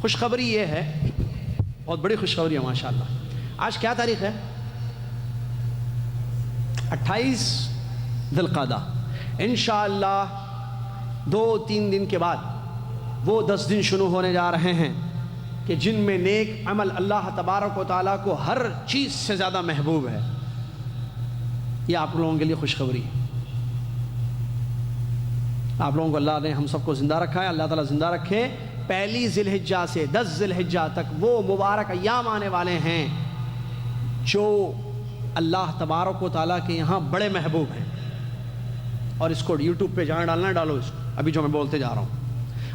خوشخبری یہ ہے، بہت بڑی خوشخبری ہے ماشاءاللہ۔ آج کیا تاریخ ہے؟ 28 ذی القعدہ۔ انشاءاللہ 2-3 دن کے بعد وہ 10 دن شروع ہونے جا رہے ہیں کہ جن میں نیک عمل اللہ تبارک و تعالیٰ کو ہر چیز سے زیادہ محبوب ہے۔ یہ آپ لوگوں کے لیے خوشخبری ہے۔ آپ لوگوں کو اللہ نے ہم سب کو زندہ رکھا ہے، اللہ تعالیٰ زندہ رکھے۔ پہلی ذی الحجہ سے 10 ذی الحجہ تک وہ مبارک ایام آنے والے ہیں جو اللہ تبارک و تعالیٰ کے یہاں بڑے محبوب ہیں۔ اور اس کو یوٹیوب پہ جہاں ڈالنا ڈالو، اس کو ابھی جو میں بولتے جا رہا ہوں۔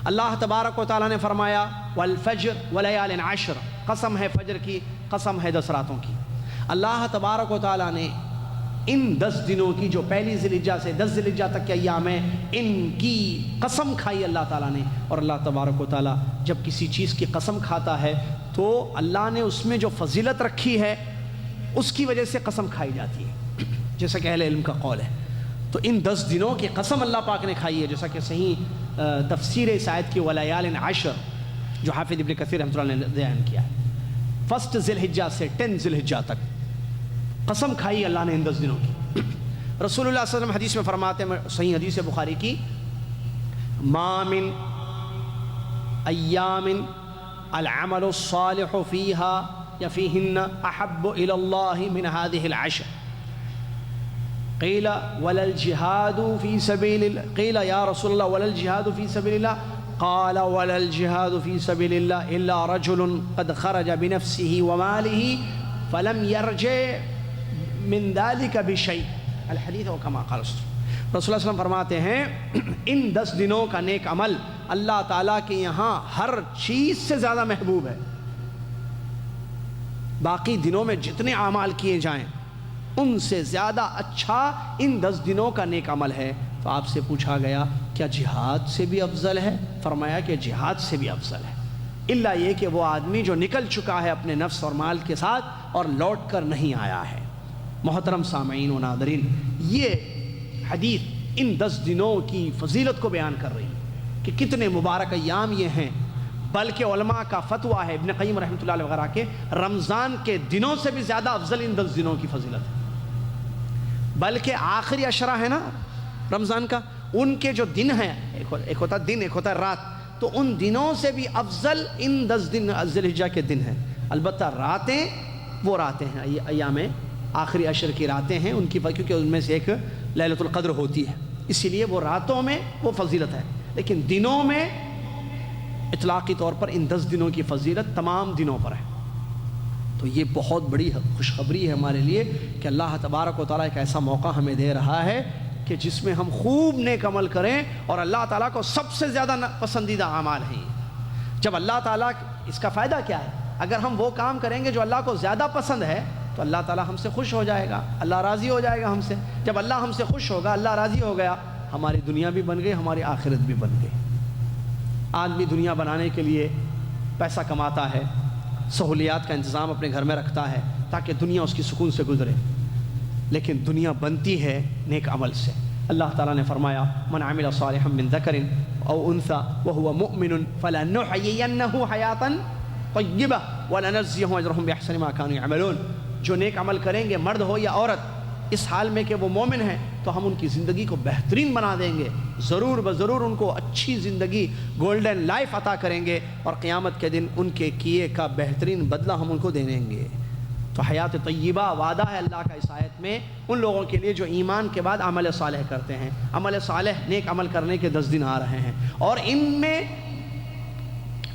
اللہ تبارک و تعالیٰ نے فرمایا والفجر ولیال عشر، قسم ہے فجر کی، قسم ہے 10 راتوں کی۔ اللہ تبارک و تعالیٰ نے ان 10 دنوں کی جو پہلی ذی الحجہ سے 10 ذی الحجہ تک کے ایام ہیں، ان کی قسم کھائی اللہ تعالیٰ نے۔ اور اللہ تبارک و تعالیٰ جب کسی چیز کی قسم کھاتا ہے تو اللہ نے اس میں جو فضیلت رکھی ہے اس کی وجہ سے قسم کھائی جاتی ہے، جیسا کہ اہل علم کا قول ہے۔ تو ان 10 دنوں کی قسم اللہ پاک نے کھائی ہے، جیسا کہ صحیح تفسیر اس آیت کی ولیال عشر جو حافظ ابن کثیر رحمۃ اللہ نے بیان کیا ہے، 1 ذی الحجہ سے 10 ذی الحجہ تک قسم کھائی اللہ نے ان 10 دنوں کی۔ رسول اللہ صلی اللہ علیہ وسلم حدیث میں فرماتے ہیں، صحیح حدیث بخاری کی، ما من ایام العمل الصالح فیها یا فیہن احب الی اللہ من هذه العشر قیل ولا الجہاد فی سبیل اللہ، قیل یا رسول اللہ ولا الجہاد فی سبیل اللہ، قال ولا الجہاد فی سبیل اللہ الا رجل قد خرج بنفسه وماله فلم يرجع من ذلك بشیء الحدیث و کما قال رسول اللہ صلی اللہ علیہ وسلم فرماتے ہیں ان 10 دنوں کا نیک عمل اللہ تعالیٰ کے یہاں ہر چیز سے زیادہ محبوب ہے۔ باقی دنوں میں جتنے اعمال کیے جائیں ان سے زیادہ اچھا ان 10 دنوں کا نیک عمل ہے۔ تو آپ سے پوچھا گیا کیا جہاد سے بھی افضل ہے؟ فرمایا کہ جہاد سے بھی افضل ہے، الا یہ کہ وہ آدمی جو نکل چکا ہے اپنے نفس اور مال کے ساتھ اور لوٹ کر نہیں آیا ہے۔ محترم سامعین و ناظرین، یہ حدیث ان 10 دنوں کی فضیلت کو بیان کر رہی ہے کہ کتنے مبارک ایام یہ ہیں۔ بلکہ علماء کا فتویٰ ہے، ابن قیم رحمۃ اللہ علیہ وغیرہ کے، رمضان کے دنوں سے بھی زیادہ افضل ان 10 دنوں کی فضیلت ہے۔ بلکہ آخری عشرہ ہے نا رمضان کا، ان کے جو دن ہیں، ایک ہوتا ہے دن، ایک ہوتا ہے رات، تو ان دنوں سے بھی افضل ان 10 دن ذی الحجہ کے دن ہیں۔ البتہ راتیں وہ راتیں ہیں، ایام آخری عشر کی راتیں ہیں ان کی، کیونکہ ان میں سے ایک لیلۃ القدر ہوتی ہے، اسی لیے وہ راتوں میں وہ فضیلت ہے۔ لیکن دنوں میں اطلاقی طور پر ان 10 دنوں کی فضیلت تمام دنوں پر ہے۔ تو یہ بہت بڑی خوشخبری ہے ہمارے لیے کہ اللہ تبارک و تعالیٰ ایک ایسا موقع ہمیں دے رہا ہے کہ جس میں ہم خوب نیک عمل کریں، اور اللہ تعالیٰ کو سب سے زیادہ پسندیدہ اعمال ہیں۔ جب اللہ تعالیٰ، اس کا فائدہ کیا ہے؟ اگر ہم وہ کام کریں گے جو اللہ کو زیادہ پسند ہے تو اللہ تعالیٰ ہم سے خوش ہو جائے گا، اللہ راضی ہو جائے گا ہم سے۔ جب اللہ ہم سے خوش ہوگا، اللہ راضی ہو گیا، ہماری دنیا بھی بن گئی، ہماری آخرت بھی بن گئی۔ آدمی دنیا بنانے کے لیے پیسہ کماتا ہے، سہولیات کا انتظام اپنے گھر میں رکھتا ہے تاکہ دنیا اس کی سکون سے گزرے، لیکن دنیا بنتی ہے نیک عمل سے۔ اللہ تعالیٰ نے فرمایا من عمل صالحا من ذکر او انثى وهو مؤمن فلنحيينه حیاة طیبہ ولنجزیہم اجرہم بأحسن ما كانوا يعملون۔ جو نیک عمل کریں گے، مرد ہو یا عورت، اس حال میں کہ وہ مومن ہیں، تو ہم ان کی زندگی کو بہترین بنا دیں گے، ضرور بضرور ان کو اچھی زندگی، گولڈن لائف عطا کریں گے، اور قیامت کے دن ان کے کیے کا بہترین بدلہ ہم ان کو دے دیں گے۔ تو حیات طیبہ وعدہ ہے اللہ کا اس آیت میں ان لوگوں کے لیے جو ایمان کے بعد عمل صالح کرتے ہیں۔ عمل صالح، نیک عمل کرنے کے 10 دن آ رہے ہیں، اور ان میں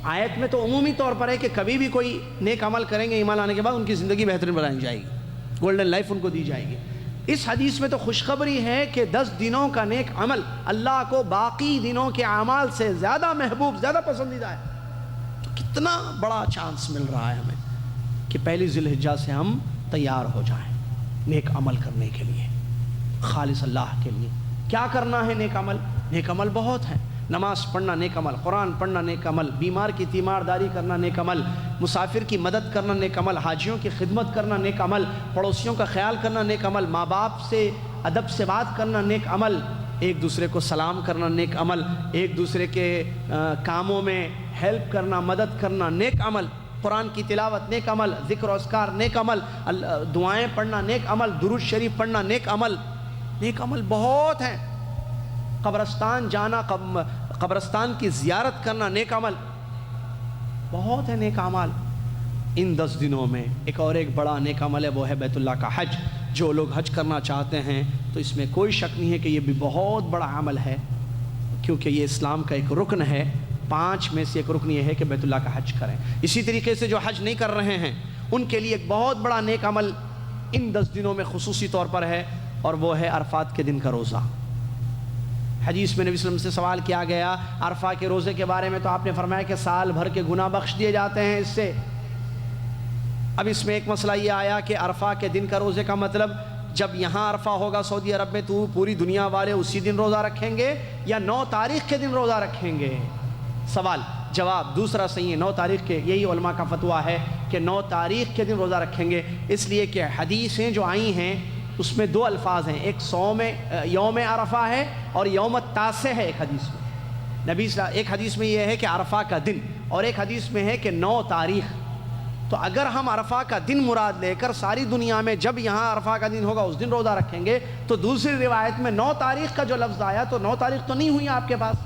آیت میں تو عمومی طور پر ہے کہ کبھی بھی کوئی نیک عمل کریں گے ایمان آنے کے بعد ان کی زندگی بہترین بنائی جائے گی، گولڈن لائف ان کو دی جائے گی۔ اس حدیث میں تو خوشخبری ہے کہ 10 دنوں کا نیک عمل اللہ کو باقی دنوں کے اعمال سے زیادہ محبوب، زیادہ پسندیدہ ہے۔ تو کتنا بڑا چانس مل رہا ہے ہمیں کہ پہلی ذی الحجہ سے ہم تیار ہو جائیں نیک عمل کرنے کے لیے، خالص اللہ کے لیے۔ کیا کرنا ہے نیک عمل؟ نیک عمل بہت ہیں۔ نماز پڑھنا نیک عمل، قرآن پڑھنا نیک عمل، بیمار کی تیمارداری کرنا نیک عمل، مسافر کی مدد کرنا نیک عمل، حاجیوں کی خدمت کرنا نیک عمل، پڑوسیوں کا خیال کرنا نیک عمل، ماں باپ سے ادب سے بات کرنا نیک عمل، ایک دوسرے کو سلام کرنا نیک عمل، ایک دوسرے کے کاموں میں ہیلپ کرنا، مدد کرنا نیک عمل، قرآن کی تلاوت نیک عمل، ذکر و اذکار نیک عمل، دعائیں پڑھنا نیک عمل، درود شریف پڑھنا نیک عمل، نیک عمل بہت ہیں، قبرستان جانا، قبرستان کی زیارت کرنا نیک عمل، بہت ہے نیک عمل۔ ان 10 دنوں میں ایک بڑا نیک عمل ہے، وہ ہے بیت اللہ کا حج۔ جو لوگ حج کرنا چاہتے ہیں تو اس میں کوئی شک نہیں ہے کہ یہ بھی بہت بڑا عمل ہے، کیونکہ یہ اسلام کا ایک رکن ہے، 5 میں سے ایک رکن یہ ہے کہ بیت اللہ کا حج کریں۔ اسی طریقے سے جو حج نہیں کر رہے ہیں ان کے لیے ایک بہت بڑا نیک عمل ان 10 دنوں میں خصوصی طور پر ہے، اور وہ ہے عرفات کے دن کا روزہ۔ حدیث میں نبی صلی اللہ علیہ وسلم سے سوال کیا گیا عرفہ کے روزے کے بارے میں، تو آپ نے فرمایا کہ سال بھر کے گناہ بخش دیے جاتے ہیں اس سے۔ اب اس میں ایک مسئلہ یہ آیا کہ عرفہ کے دن کا روزے کا مطلب جب یہاں عرفہ ہوگا سعودی عرب میں تو پوری دنیا والے اسی دن روزہ رکھیں گے یا 9 تاریخ کے دن روزہ رکھیں گے؟ سوال جواب دوسرا صحیح ہے، 9 تاریخ کے، یہی علماء کا فتویٰ ہے کہ 9 تاریخ کے دن روزہ رکھیں گے، اس لیے کہ حدیثیں جو آئی ہیں اس میں 2 الفاظ ہیں، ایک یوم عرفہ ہے اور یوم التاسع ہے۔ ایک حدیث میں ایک حدیث میں یہ ہے کہ عرفہ کا دن، اور ایک حدیث میں ہے کہ 9 تاریخ۔ تو اگر ہم عرفہ کا دن مراد لے کر ساری دنیا میں جب یہاں عرفہ کا دن ہوگا اس دن روزہ رکھیں گے، تو دوسری روایت میں 9 تاریخ کا جو لفظ آیا تو 9 تاریخ تو نہیں ہوئی آپ کے پاس،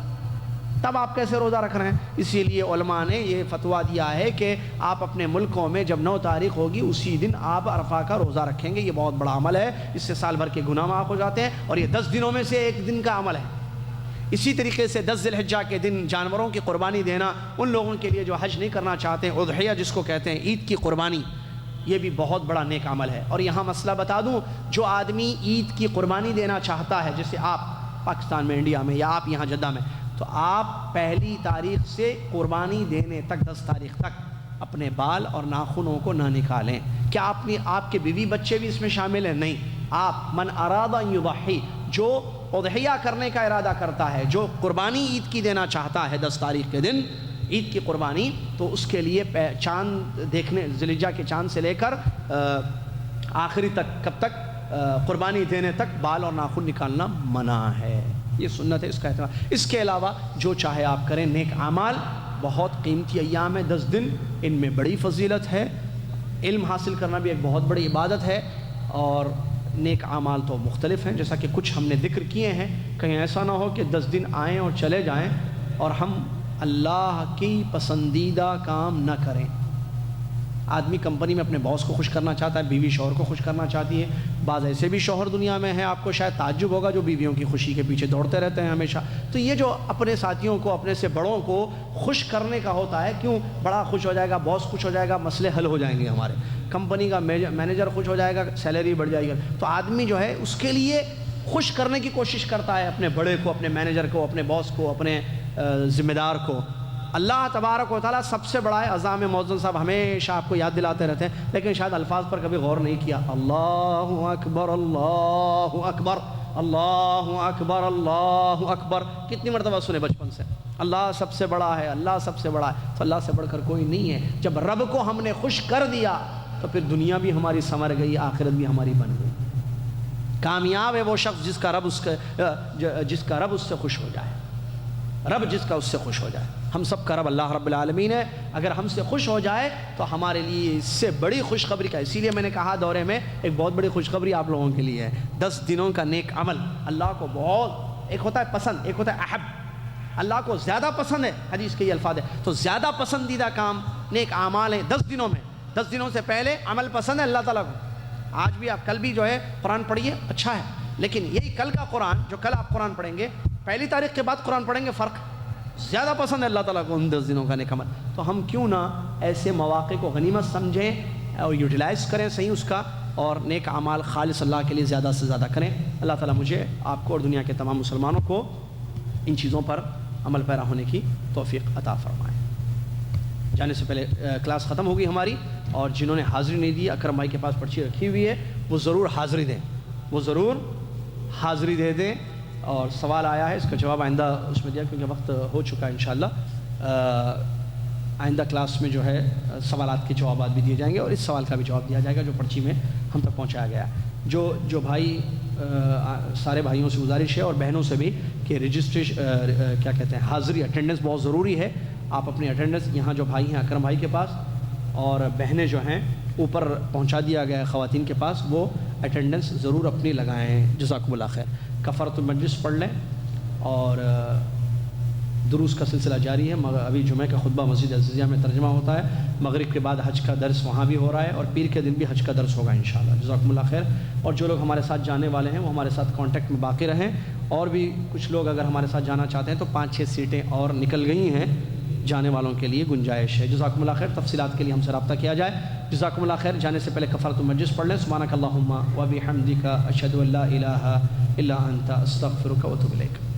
تب آپ کیسے روزہ رکھ رہے ہیں؟ اسی لیے علماء نے یہ فتویٰ دیا ہے کہ آپ اپنے ملکوں میں جب 9 تاریخ ہوگی اسی دن آپ عرفہ کا روزہ رکھیں گے۔ یہ بہت بڑا عمل ہے، اس سے سال بھر کے گناہ معاف ہو جاتے ہیں، اور یہ 10 دنوں میں سے ایک دن کا عمل ہے۔ اسی طریقے سے 10 ذی الحجہ کے دن جانوروں کی قربانی دینا ان لوگوں کے لیے جو حج نہیں کرنا چاہتے ہیں، اضحیہ جس کو کہتے ہیں، عید کی قربانی، یہ بھی بہت بڑا نیک عمل ہے۔ اور یہاں مسئلہ بتا دوں، جو آدمی عید کی قربانی دینا چاہتا ہے، جیسے آپ پاکستان میں، انڈیا میں، یا آپ یہاں جدہ میں، تو آپ 1 تاریخ سے قربانی دینے تک 10 تاریخ تک اپنے بال اور ناخنوں کو نہ نکالیں۔ کیا آپ کے بیوی بچے بھی اس میں شامل ہیں؟ نہیں۔ آپ من اراد ان یضحی، جو اضحیہ کرنے کا ارادہ کرتا ہے، جو قربانی عید کی دینا چاہتا ہے 10 تاریخ کے دن عید کی قربانی، تو اس کے لیے چاند دیکھنے، ذی الحجہ کے چاند سے لے کر آخری تک، کب تک؟ قربانی دینے تک بال اور ناخن نکالنا منع ہے، یہ سنت ہے، اس کا اہتمام۔ اس کے علاوہ جو چاہے آپ کریں، نیک اعمال بہت قیمتی ایام ہے 10 دن، ان میں بڑی فضیلت ہے، علم حاصل کرنا بھی ایک بہت بڑی عبادت ہے، اور نیک اعمال تو مختلف ہیں جیسا کہ کچھ ہم نے ذکر کیے ہیں۔ کہیں ایسا نہ ہو کہ 10 دن آئیں اور چلے جائیں اور ہم اللہ کی پسندیدہ کام نہ کریں۔ آدمی کمپنی میں اپنے باس کو خوش کرنا چاہتا ہے، بیوی شوہر کو خوش کرنا چاہتی ہے، بعض ایسے بھی شوہر دنیا میں ہیں، آپ کو شاید تعجب ہوگا، جو بیویوں کی خوشی کے پیچھے دوڑتے رہتے ہیں ہمیشہ۔ تو یہ جو اپنے ساتھیوں کو، اپنے سے بڑوں کو خوش کرنے کا ہوتا ہے، کیوں؟ بڑا خوش ہو جائے گا، باس خوش ہو جائے گا، مسئلے حل ہو جائیں گے، ہمارے کمپنی کا مینیجر خوش ہو جائے گا، سیلری بڑھ جائے گی۔ تو آدمی جو ہے اس کے لیے خوش کرنے کی کوشش کرتا ہے، اپنے بڑے کو، اپنے مینیجر کو، اپنے باس کو، اپنے ذمہ دار کو۔ اللہ تبارک و تعالیٰ سب سے بڑا ہے۔ اذان میں مؤذن صاحب ہمیشہ آپ کو یاد دلاتے رہتے ہیں، لیکن شاید الفاظ پر کبھی غور نہیں کیا۔ اللہ اکبر، اللہ اکبر، اللہ اکبر، اللہ اکبر، کتنی مرتبہ سنے بچپن سے؟ اللہ سب سے بڑا ہے، اللہ سب سے بڑا ہے، تو اللہ سے بڑھ کر کوئی نہیں ہے۔ جب رب کو ہم نے خوش کر دیا تو پھر دنیا بھی ہماری سنور گئی، آخرت بھی ہماری بن گئی۔ کامیاب ہے وہ شخص جس کا رب اس سے خوش ہو جائے، رب جس کا اس سے خوش ہو جائے۔ ہم سب کا رب اللہ رب العالمین ہے، اگر ہم سے خوش ہو جائے تو ہمارے لیے اس سے بڑی خوشخبری کا، اسی لیے میں نے کہا دورے میں ایک بہت بڑی خوشخبری آپ لوگوں کے لیے ہے۔ 10 دنوں کا نیک عمل اللہ کو بہت، ایک ہوتا ہے پسند، ایک ہوتا ہے احب، اللہ کو زیادہ پسند ہے، حدیث کے یہ الفاظ ہے، تو زیادہ پسندیدہ کام نیک اعمال ہیں 10 دنوں میں۔ 10 دنوں سے پہلے عمل پسند ہے اللہ تعالیٰ کو۔ آج بھی آپ، کل بھی جو ہے قرآن پڑھیے، اچھا ہے، لیکن یہی کل کا قرآن، جو کل آپ قرآن پڑھیں گے، 1 تاریخ کے بعد قرآن پڑھیں گے، فرق زیادہ پسند ہے اللہ تعالیٰ کو ان 10 دنوں کا نیک عمل۔ تو ہم کیوں نہ ایسے مواقع کو غنیمت سمجھیں اور یوٹیلائز کریں صحیح اس کا، اور نیک اعمال خالص اللہ کے لیے زیادہ سے زیادہ کریں۔ اللہ تعالیٰ مجھے، آپ کو اور دنیا کے تمام مسلمانوں کو ان چیزوں پر عمل پیرا ہونے کی توفیق عطا فرمائے۔ جانے سے پہلے کلاس ختم ہوگی ہماری، اور جنہوں نے حاضری نہیں دی، اکرم بھائی کے پاس پرچی رکھی ہوئی ہے، وہ ضرور حاضری دیں، وہ ضرور حاضری دے دیں۔ اور سوال آیا ہے، اس کا جواب آئندہ اس میں دیا کیونکہ وقت ہو چکا ہے انشاءاللہ۔ آئندہ کلاس میں جو ہے سوالات کے جوابات بھی دیے جائیں گے، اور اس سوال کا بھی جواب دیا جائے گا جو پرچی میں ہم تک پہنچایا گیا۔ جو بھائی، سارے بھائیوں سے گزارش ہے اور بہنوں سے بھی کہ رجسٹریشن کیا کہتے ہیں، حاضری، اٹینڈنس بہت ضروری ہے۔ آپ اپنی اٹینڈنس یہاں جو بھائی ہیں اکرم بھائی کے پاس اور بہنیں جو ہیں اوپر پہنچا دیا گیا ہے خواتین کے پاس، وہ اٹینڈنس ضرور اپنی لگائیں۔ جزاکم اللہ خیر۔ کفارۃ المجلس پڑھ لیں اور دروس کا سلسلہ جاری ہے۔ ابھی جمعہ کا خطبہ مسجد عزیزیہ میں ترجمہ ہوتا ہے، مغرب کے بعد حج کا درس وہاں بھی ہو رہا ہے اور پیر کے دن بھی حج کا درس ہوگا انشاءاللہ۔ جزاکم اللہ خیر۔ اور جو لوگ ہمارے ساتھ جانے والے ہیں وہ ہمارے ساتھ کانٹیکٹ میں باقی رہیں، اور بھی کچھ لوگ اگر ہمارے ساتھ جانا چاہتے ہیں تو 5-6 سیٹیں اور نکل گئی ہیں، جانے والوں کے لیے گنجائش ہے۔ جزاکم اللہ خیر۔ تفصیلات کے لیے ہم سے رابطہ کیا جائے۔ جزاکم اللہ خیر۔ جانے سے پہلے کفارۃ المجلس پڑھ لیں۔ سبحانک اللہم و بحمدک اشہد ان لا الہ الا انت استغفرک و اتوب الیک۔